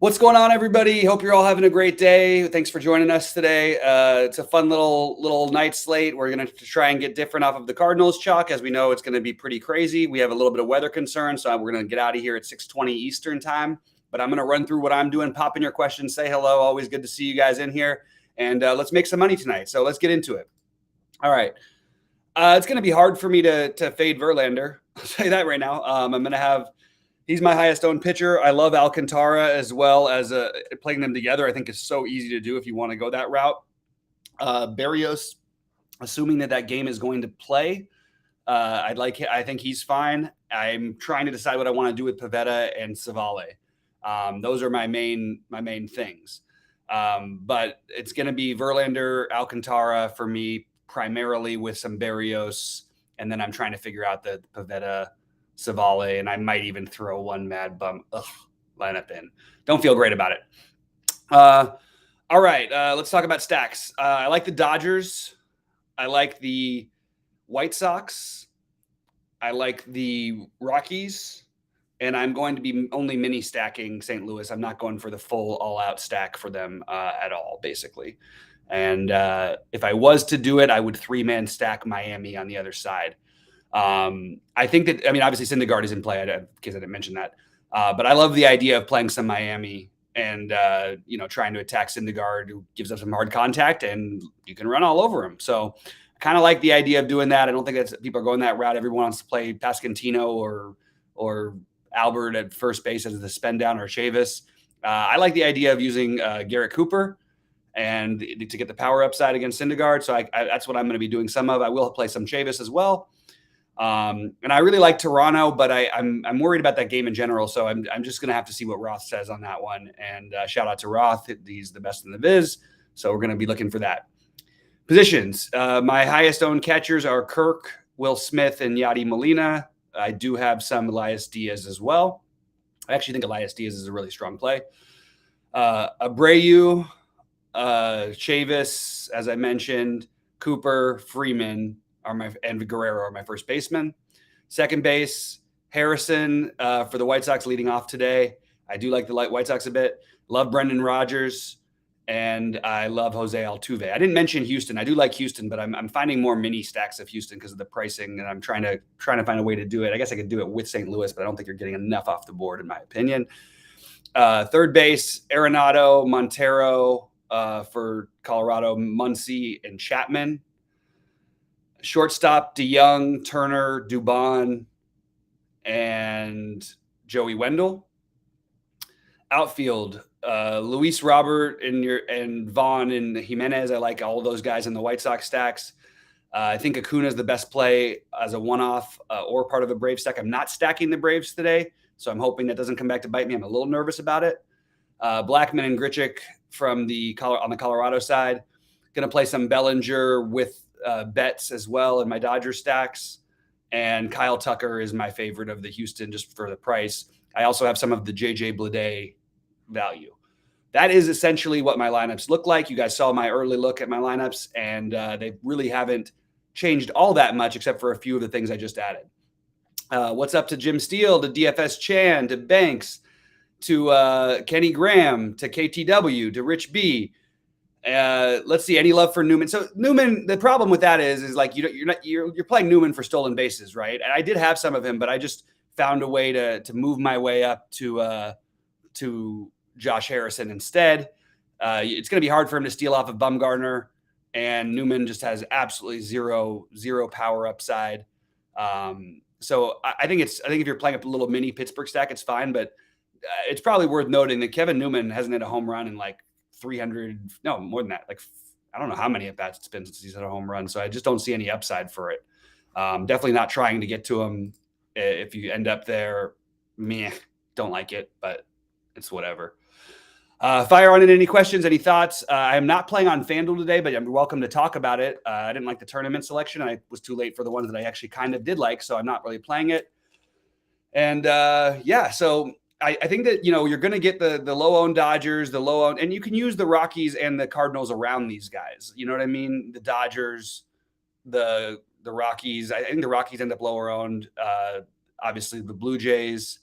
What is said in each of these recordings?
What's going on, everybody? Hope you're all having a great day. Thanks for joining us today. It's a fun little night slate. We're going to try and get different off of the Cardinals chalk. As we know, it's going to be pretty crazy. We have a little bit of weather concern, so we're going to get out of here at 6:20 Eastern time. But I'm going to run through what I'm doing, pop in your questions, say hello. Always good to see you guys in here. And let's make some money tonight. So let's get into it. All right. It's going to be hard for me to fade Verlander. I'll tell you that right now. I'm going to have... He's my highest owned pitcher. I love Alcantara as well as playing them together. I think is so easy to do if you want to go that route. Berrios, assuming that game is going to play, I think he's fine. I'm trying to decide what I want to do with Pivetta and Savale. Those are my main things. But it's going to be Verlander, Alcantara for me, primarily with some Berrios, and then I'm trying to figure out the Pivetta, Savale, and I might even throw one mad bum lineup in. Don't feel great about it. All right, let's talk about stacks. I like the Dodgers. I like the White Sox. I like the Rockies. And I'm going to be only mini stacking St. Louis. I'm not going for the full all-out stack for them at all, basically. And if I was to do it, I would three-man stack Miami on the other side. I think that, obviously Syndergaard is in play because I didn't mention that. But I love the idea of playing some Miami and, trying to attack Syndergaard, who gives up some hard contact, and you can run all over him. So I kind of like the idea of doing that. I don't think that people are going that route. Everyone wants to play Pasquantino or Albert at first base as the spend down, or Chavis. I like the idea of using Garrett Cooper and to get the power upside against Syndergaard. So that's what I'm going to be doing some of. I will play some Chavis as well. And I really like Toronto, but I'm worried about that game in general. So I'm just going to have to see what Roth says on that one. And shout out to Roth. He's the best in the biz. So we're going to be looking for that. Positions. My highest owned catchers are Kirk, Will Smith, and Yadi Molina. I do have some Elias Diaz as well. I actually think Elias Diaz is a really strong play. Abreu, Chavis, as I mentioned, Cooper, Freeman, and Guerrero are my first baseman. Second base, Harrison for the White Sox leading off today. I do like the White Sox a bit. Love Brendan Rodgers, and I love Jose Altuve. I didn't mention Houston. I do like Houston, but I'm finding more mini stacks of Houston because of the pricing, and I'm trying to find a way to do it. I guess I could do it with St. Louis, but I don't think you're getting enough off the board, in my opinion. Third base, Arenado, Montero for Colorado, Muncy, and Chapman. Shortstop, DeYoung, Turner, Dubon, and Joey Wendell. Outfield, Luis Robert and Vaughn and Jimenez. I like all those guys in the White Sox stacks. I think Acuna is the best play as a one-off or part of a Brave stack. I'm not stacking the Braves today, so I'm hoping that doesn't come back to bite me. I'm a little nervous about it. Blackman and Grichuk on the Colorado side. Going to play some Bellinger with Betts as well in my Dodger stacks. And Kyle Tucker is my favorite of the Houston just for the price. I also have some of the JJ Bleday value. That is essentially what my lineups look like. You guys saw my early look at my lineups, and they really haven't changed all that much except for a few of the things I just added. What's up to Jim Steele, to DFS Chan, to Banks, to Kenny Graham, to KTW, to Rich B. Let's see, any love for Newman? So Newman, the problem with that is like you're playing Newman for stolen bases, right? And I did have some of him, but I just found a way to move my way up to Josh Harrison instead. It's going to be hard for him to steal off of Bumgarner, and Newman just has absolutely zero power upside. So I think if you're playing a little mini Pittsburgh stack, it's fine, but it's probably worth noting that Kevin Newman hasn't hit a home run in like 300, no, more than that. Like, I don't know how many at-bats it's been since he's had a home run. So I just don't see any upside for it. Definitely not trying to get to him. If you end up there, don't like it, but it's whatever. Fire on it. Any questions, any thoughts? I am not playing on FanDuel today, but I'm welcome to talk about it. I didn't like the tournament selection. I was too late for the ones that I actually kind of did like, so I'm not really playing it. And so I think that, you're going to get the low-owned Dodgers, the low-owned, and you can use the Rockies and the Cardinals around these guys. You know what I mean? The Dodgers, the Rockies. I think the Rockies end up lower-owned. Obviously, the Blue Jays.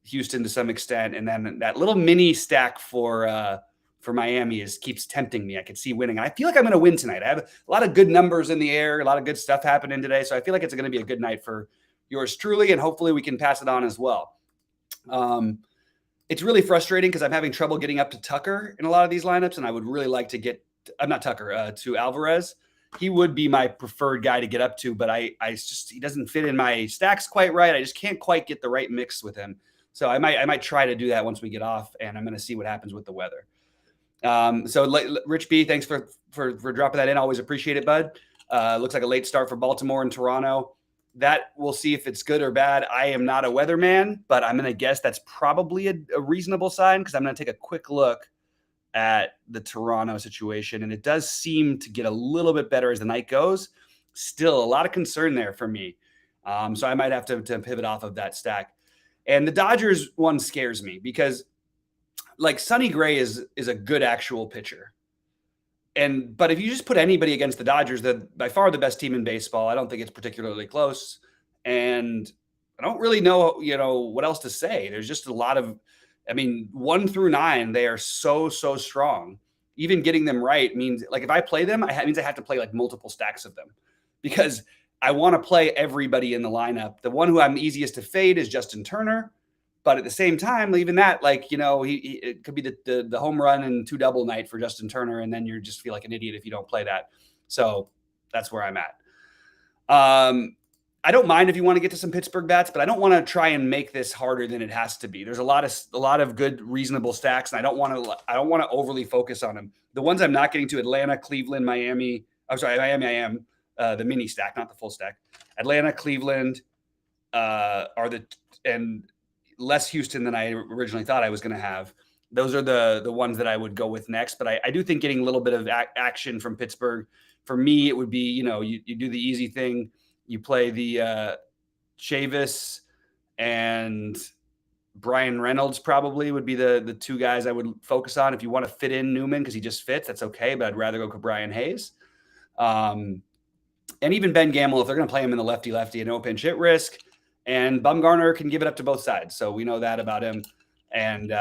Houston to some extent, and then that little mini stack for Miami keeps tempting me. I could see winning. And I feel like I'm going to win tonight. I have a lot of good numbers in the air, a lot of good stuff happening today. So I feel like it's going to be a good night for yours truly, and hopefully we can pass it on as well. It's really frustrating because I'm having trouble getting up to Tucker in a lot of these lineups, and I would really like to get – not Tucker, to Alvarez. He would be my preferred guy to get up to, but I just – he doesn't fit in my stacks quite right. I just can't quite get the right mix with him. So I might try to do that once we get off, and I'm going to see what happens with the weather. So Rich B, thanks for dropping that in. Always appreciate it, bud. Looks like a late start for Baltimore and Toronto. That we'll see if it's good or bad. I am not a weatherman, but I'm going to guess that's probably a reasonable sign because I'm going to take a quick look at the Toronto situation. And it does seem to get a little bit better as the night goes. Still a lot of concern there for me. So I might have to pivot off of that stack. And the Dodgers one scares me because like Sonny Gray is a good actual pitcher. But if you just put anybody against the Dodgers, they're by far the best team in baseball. I don't think it's particularly close. And I don't really know, what else to say. There's just a lot of, 1 through 9, they are so strong. Even getting them right means like if I play them, it means I have to play like multiple stacks of them because I want to play everybody in the lineup. The one who I'm easiest to fade is Justin Turner. But at the same time, even that, it could be the home run and 2 double night for Justin Turner, and then you just feel like an idiot if you don't play that. So that's where I'm at. I don't mind if you want to get to some Pittsburgh bats, but I don't want to try and make this harder than it has to be. There's a lot of good, reasonable stacks, and I don't want to overly focus on them. The ones I'm not getting to: Atlanta, Cleveland, Miami. I'm sorry, Miami. I am the mini stack, not the full stack. Atlanta, Cleveland and less Houston than I originally thought I was going to have. Those are the ones that I would go with next. But I do think getting a little bit of action from Pittsburgh, for me, it would be, you do the easy thing. You play the Chavis and Brian Reynolds probably would be the 2 guys I would focus on. If you want to fit in Newman because he just fits, that's okay. But I'd rather go with Brian Hayes. And even Ben Gamble, if they're going to play him in the lefty, no pinch hit risk. And Bumgarner can give it up to both sides. So we know that about him. And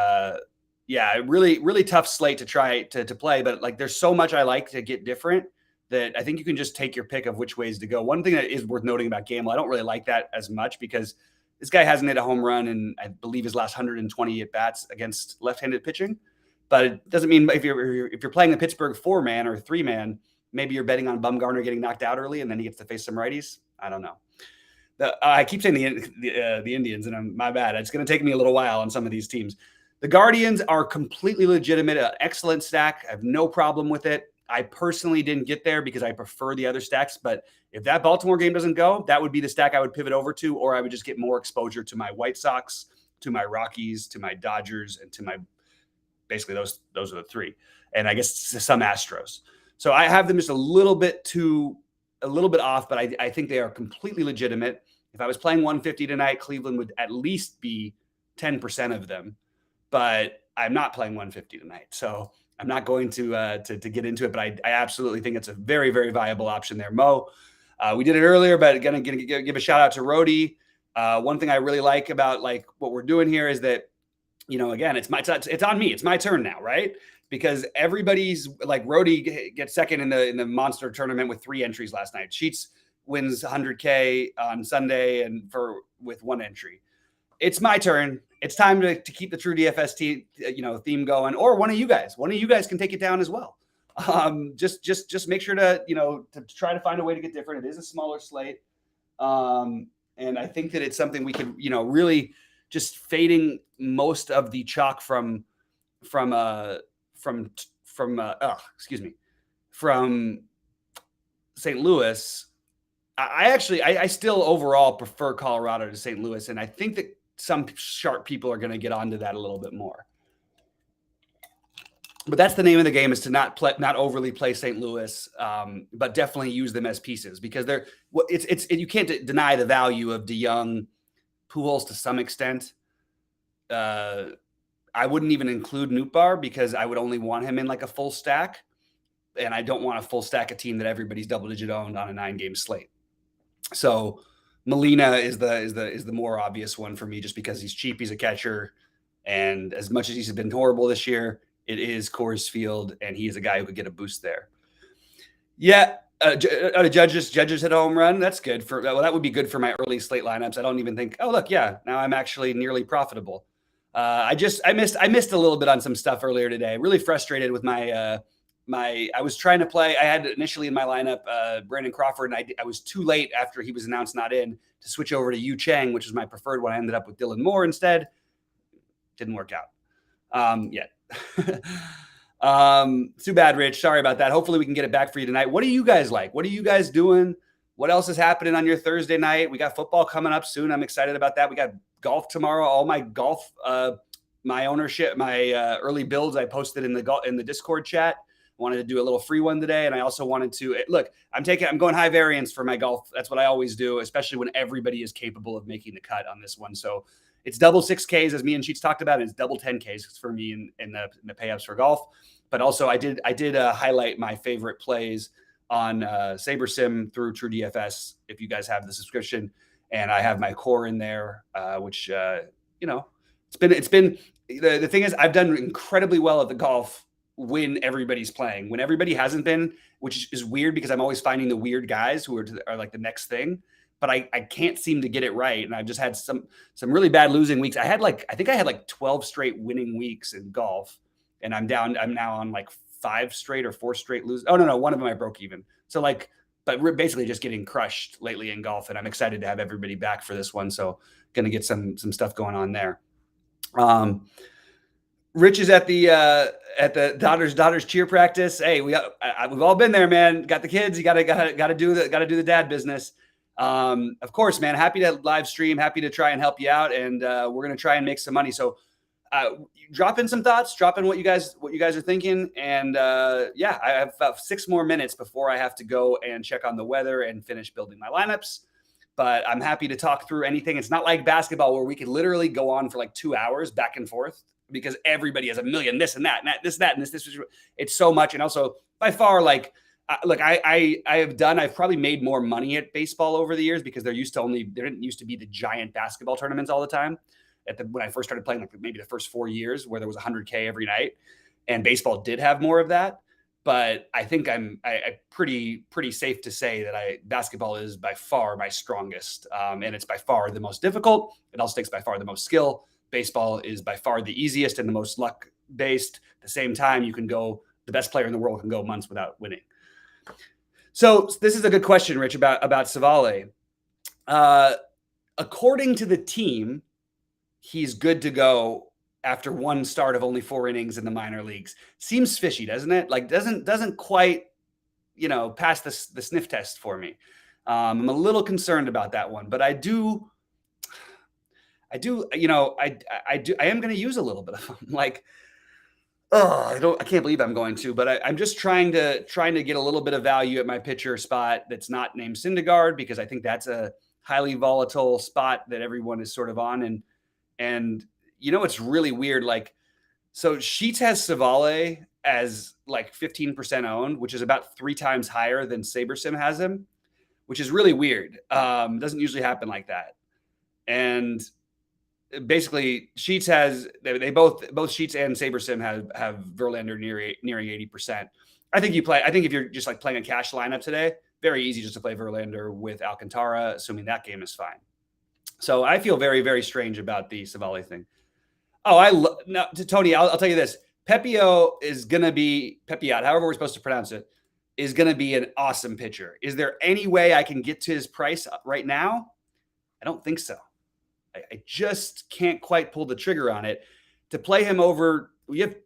really, really tough slate to try to play. But there's so much I like to get different that I think you can just take your pick of which ways to go. One thing that is worth noting about Gamble, I don't really like that as much because this guy hasn't hit a home run in, I believe, his last 120 at bats against left-handed pitching. But it doesn't mean if you're playing the Pittsburgh 4-man or 3-man, maybe you're betting on Bumgarner getting knocked out early and then he gets to face some righties. I don't know. I keep saying the Indians, and my bad. It's going to take me a little while on some of these teams. The Guardians are completely legitimate, an excellent stack. I have no problem with it. I personally didn't get there because I prefer the other stacks. But if that Baltimore game doesn't go, that would be the stack I would pivot over to, or I would just get more exposure to my White Sox, to my Rockies, to my Dodgers, and to my basically those are the 3, and I guess some Astros. So I have them just a little bit off, but I think they are completely legitimate. If I was playing 150 tonight, Cleveland would at least be 10% of them, but I'm not playing 150 tonight. So I'm not going to get into it, but I absolutely think it's a very, very viable option there. Mo, we did it earlier, but going to give a shout out to Rhodey. One thing I really like about what we're doing here is that, again, it's on me. It's my turn now, right? Because everybody's Rhodey gets second in the monster tournament with 3 entries last night. Sheets wins 100K on Sunday with 1 entry. It's my turn. It's time to keep the True DFS theme going, or one of you guys. One of you guys can take it down as well. Just make sure to try to find a way to get different. It is a smaller slate, and I think that it's something we could really just fading most of the chalk from St. Louis. I still overall prefer Colorado to St. Louis, and I think that some sharp people are going to get onto that a little bit more. But that's the name of the game, is to not overly play St. Louis, but definitely use them as pieces, because you can't deny the value of DeYoung, Pujols to some extent. I wouldn't even include Nootbaar because I would only want him in like a full stack, and I don't want a full stack of team that everybody's double-digit owned on a 9-game slate. So Molina is the more obvious one for me, just because he's cheap. He's a catcher, and as much as he's been horrible this year, it is Coors Field, and he is a guy who could get a boost there. Yeah, Judges hit a home run. That's good for well. That would be good for my early slate lineups. I don't even think. Oh look, yeah, now I'm actually nearly profitable. I missed a little bit on some stuff earlier today. Really frustrated with my I was trying to play. I had initially in my lineup Brandon Crawford, and I was too late after he was announced not in to switch over to Yu Chang, which was my preferred one. I ended up with Dylan Moore instead. Didn't work out yet. Too bad, Rich. Sorry about that. Hopefully we can get it back for you tonight. What do you guys like? What are you guys doing? What else is happening on your Thursday night? We got football coming up soon. I'm excited about that. We got golf tomorrow. All my golf, my ownership, my early builds I posted in the Discord chat. Wanted to do a little free one today, and I also wanted to look. I'm going high variance for my golf. That's what I always do, especially when everybody is capable of making the cut on this one. So it's double 6Ks as me and Sheets talked about. And it's double 10Ks for me in the payups for golf. But also I did highlight my favorite plays on SaberSim through TrueDFS. If you guys have the subscription, and I have my core in there, which it's been the thing is I've done incredibly well at the golf when everybody's playing. When everybody hasn't been, which is weird because I'm always finding the weird guys who are like the next thing. But I can't seem to get it right. And I've just had some really bad losing weeks. I think I had like 12 straight winning weeks in golf. And I'm now on like 5 straight or 4 straight lose. Oh, no. One of them I broke even. So but we're basically just getting crushed lately in golf. And I'm excited to have everybody back for this one. So going to get some stuff going on there. Rich is at the daughters cheer practice. Hey, we've all been there, man. Got the kids. You got to do the dad business. Of course, man, happy to live stream, happy to try and help you out. And we're going to try and make some money. So drop in some thoughts, drop in what you guys are thinking. And I have about 6 more minutes before I have to go and check on the weather and finish building my lineups. But I'm happy to talk through anything. It's not like basketball where we could literally go on for like 2 hours back and forth because everybody has a million, this and that, and that, and this. It's so much. And also by far, like, look, I've probably made more money at baseball over the years because there didn't used to be the giant basketball tournaments all the time. When I first started playing, like maybe the first 4 years where there was 100K every night, and baseball did have more of that. But I think I'm pretty safe to say that basketball is by far my strongest, and it's by far the most difficult. It also takes by far the most skill. Baseball is by far the easiest and the most luck based. At the same time, the best player in the world can go months without winning. So this is a good question, Rich, about Savale. According to the team, he's good to go after one start of only 4 innings in the minor leagues. Seems fishy, doesn't it? Like doesn't quite, pass the sniff test for me. I'm a little concerned about that one, but I am going to use a little bit of them. Like, I can't believe I'm going to, but I'm just trying to get a little bit of value at my pitcher spot that's not named Syndergaard, because I think that's a highly volatile spot that everyone is sort of on. And it's really weird. Like, so Sheets has Savale as like 15% owned, which is about 3 times higher than SaberSim has him, which is really weird. Doesn't usually happen like that. And basically Sheets has, they both Sheets and SaberSim have Verlander nearing 80%. I think if you're just like playing a cash lineup today, very easy just to play Verlander with Alcantara, assuming that game is fine. So I feel very, very strange about the Savale thing. Tony, I'll tell you this. Pepio is going to be Pepiot, however we're supposed to pronounce it, is going to be an awesome pitcher. Is there any way I can get to his price right now? I don't think so. I just can't quite pull the trigger on it. To play him over, we have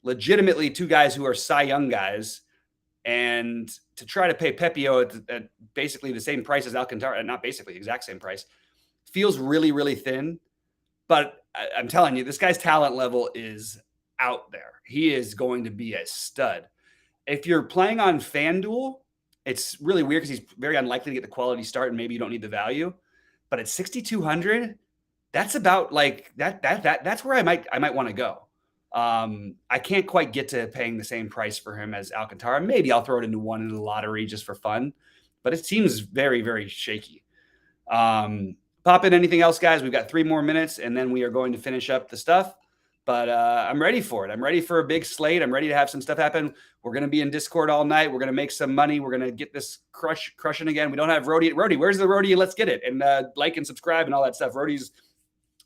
legitimately 2 guys who are Cy Young guys, and to try to pay Pepio at basically the same price as Alcantara, not basically exact same price, feels really, really thin. But I'm telling you, this guy's talent level is out there. He is going to be a stud. If you're playing on FanDuel, it's really weird because he's very unlikely to get the quality start, and maybe you don't need the value. But at 6,200, that's about like that's where I might want to go. I can't quite get to paying the same price for him as Alcantara. Maybe I'll throw it into the lottery just for fun. but it seems very, very shaky. Pop in anything else, guys. We've got 3 more minutes, and then we are going to finish up the stuff. But I'm ready for it. I'm ready for a big slate. I'm ready to have some stuff happen. We're going to be in Discord all night. We're going to make some money. We're going to get this crushing again. We don't have Rody. Rody, where's the Rody? Let's get it. And like and subscribe and all that stuff. Rody's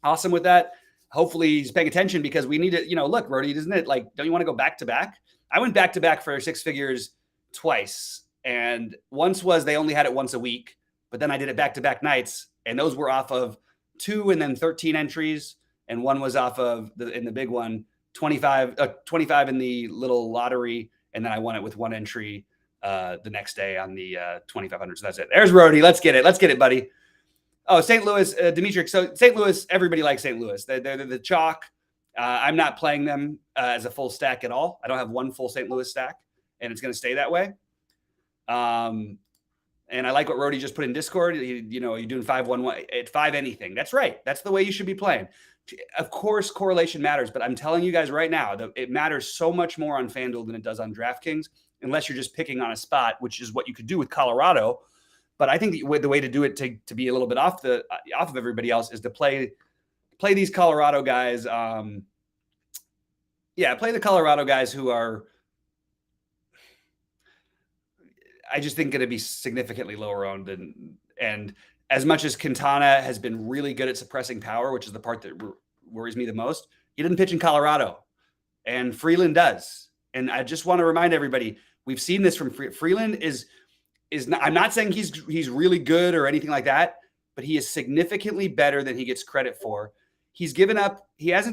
awesome with that. Hopefully he's paying attention because we need to, look, Rody, isn't it like, don't you want to go back to back? I went back to back for 6 figures twice. And once was they only had it once a week, but then I did it back to back nights. And those were off of 2 and then 13 entries. And one was off of in the big one, 25 in the little lottery. And then I won it with 1 entry the next day on the 2,500. So that's it. There's Rody. Let's get it. Let's get it, buddy. Oh, St. Louis, Dimitri. So St. Louis, everybody likes St. Louis. They're the chalk. I'm not playing them as a full stack at all. I don't have 1 full St. Louis stack, and it's going to stay that way. And I like what Rody just put in Discord. You're doing 5-1-1 at 5 anything. That's right. That's the way you should be playing. Of course, correlation matters, but I'm telling you guys right now that it matters so much more on FanDuel than it does on DraftKings, unless you're just picking on a spot, which is what you could do with Colorado. But I think the way to do it to be a little bit off of everybody else is to play these Colorado guys. Play the Colorado guys who are, I just think, going to be significantly lower owned and as much as Quintana has been really good at suppressing power, which is the part that worries me the most, he didn't pitch in Colorado, and Freeland does. And I just want to remind everybody, we've seen this from Freeland is not, I'm not saying he's really good or anything like that, but he is significantly better than he gets credit for. He hasn't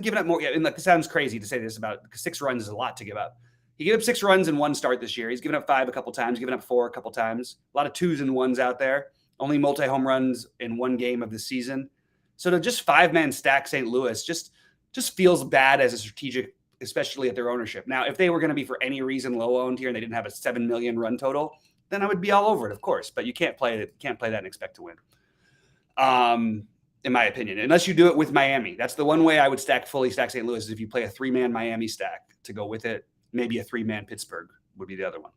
given up more. And look, this sounds crazy to say this because 6 runs is a lot to give up. He gave up 6 runs in 1 start this year. He's given up 5 a couple times, given up 4 a couple times. A lot of 2s and 1s out there. Only multi-home runs in 1 game of the season. So to just 5-man stack St. Louis just feels bad as a strategic, especially at their ownership. Now, if they were going to be for any reason low owned here and they didn't have a 7 million run total, then I would be all over it, of course. But you can't play that and expect to win. In my opinion, unless you do it with Miami. That's the one way I would fully stack St. Louis is if you play a 3-man Miami stack to go with it. Maybe a 3-man Pittsburgh would be the other one.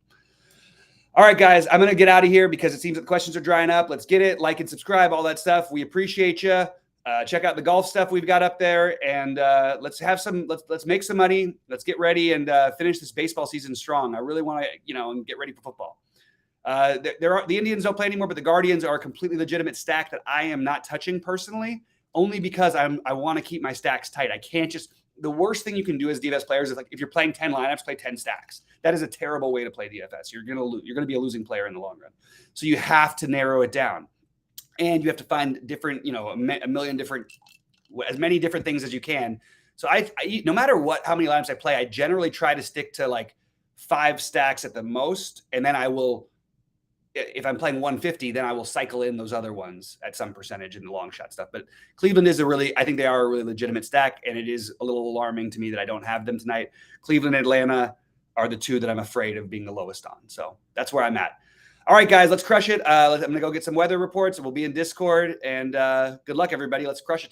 All right, guys, I'm going to get out of here because it seems that the questions are drying up. Let's get it. Like and subscribe, all that stuff. We appreciate you. Check out the golf stuff we've got up there, and let's make some money. Let's get ready and finish this baseball season strong. I really want to, and get ready for football. The Indians don't play anymore, but the Guardians are a completely legitimate stack that I am not touching personally, only because I want to keep my stacks tight. I can't just. The worst thing you can do as DFS players is, like, if you're playing 10 lineups, play 10 stacks. That is a terrible way to play DFS. You're going to be a losing player in the long run. So you have to narrow it down, and you have to find different, a million different, as many different things as you can. So I no matter how many lineups I play, I generally try to stick to like 5 stacks at the most, and then I will. If I'm playing 150, then I will cycle in those other ones at some percentage in the long shot stuff. But Cleveland is I think they are a really legitimate stack, and it is a little alarming to me that I don't have them tonight. Cleveland and Atlanta are the 2 that I'm afraid of being the lowest on. So that's where I'm at. All right, guys, let's crush it. I'm going to go get some weather reports, and we'll be in Discord. And good luck, everybody. Let's crush it.